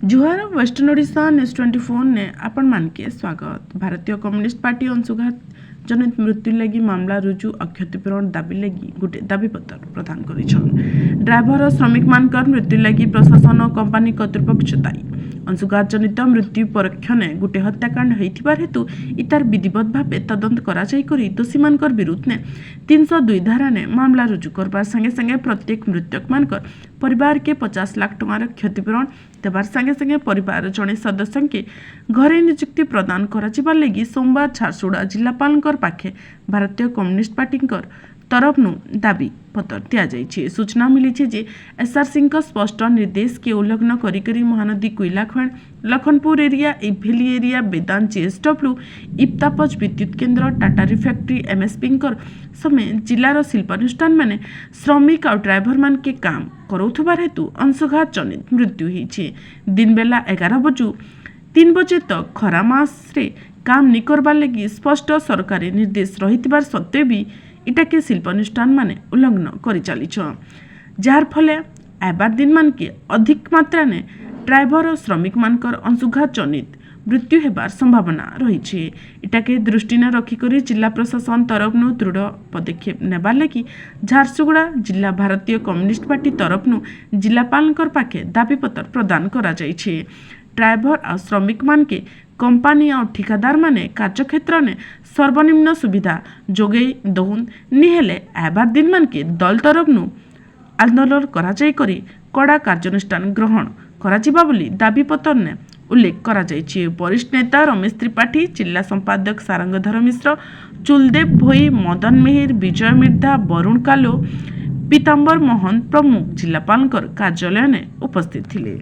जुहार western Odisha news 24 ने आपण मानके स्वागत। भारतीय कम्युनिस्ट पार्टी अंशुघात जनित मृत्यु लगी मामला रुजु और क्षतिपूरण दाबी लगी गोटे दाबीपत्र प्रदान करिछन। ड्राइवर और श्रमिक मानकर मृत्यु लगी प्रशासन और कंपनी कर्तृपक्ष दायी। अंशुघात जनित मृत्यु परीक्षण गोटे हत्याकांड होइथिबार हेतु इतार विधिवत भावे तदंत करा जाई करी दोषी मानकर विरुद्ध ने 302 धारा ने मामला रुजु करबार संगे संगे प्रत्येक मृतक मानकर परिवार के 50 लाख टंकार क्षतिपूरण देवार संगे संगे परिवार जड़े सदस्य के घरे नियुक्ति प्रदान करा लगी सोमवार झारसुगुड़ा जिलापाल पाखे भारतीय कम्युनिस्ट पार्टी तरफ दाबी पत्र दि सूचना मिली जे एसआरसी स्पष्ट निर्देश के उल्लंघन करी महानदी कोईला खण लखनपुर एरिया इभेली एरिया वेदांत जेएसडब्ल्यू इप्तापज विद्युत केन्द्र टाटा रिफैक्ट्री एमएसपी समेत जिलार शिल्पानुष्ठान माने श्रमिक और ड्राइवर मान के काम करुथबार हेतु अंशुघात जनित मृत्यु होइछे। दिन बेला 11 बजू 3 बजे तक खरा मास रे काम नि करबार लगी स्पष्ट सरकारी निर्देश रहितबार सत्वे भी इटाके शिल्पानुष्ठान माने उल्लंघन करि चलीछ, जार फले आबार दिन मान के अधिक मात्रा ने ड्राइवर और श्रमिक मानकर अंशुघात जनित मृत्यु हेबार संभावना रही। इटाके दृष्टि न रखिकरी जिला प्रशासन तरफ दृढ़ पदक्षेप नेबार लगी झारसुगुड़ा जिला भारतीय कम्युनिस्ट पार्टी तरफ जिलापाल पाखे दाबीपत्र प्रदान करा जाइछे। ड्राइवर और श्रमिक मान के कंपनी और ठिकादार माने कार्यक्षेत्र ने सर्वनिम्न सुविधा जोगे दौन निहेले आबार दिन मान के दल तरफ आंदोलन करा जाई करी कड़ा कार्यानुष्ठान ग्रहण करा जिबा बोली दाबीपत्र ने उल्लेख करा जाइछे। वरिष्ठ नेता रमेश त्रिपाठी, जिला संपादक सारंगधर मिश्र, चुलदेव भोई, मदन मेहर, विजय मिर्धा, वरुण कालो, पीताम्बर मोहन प्रमुख जिलापाल कार्यालय ने उपस्थित थिले।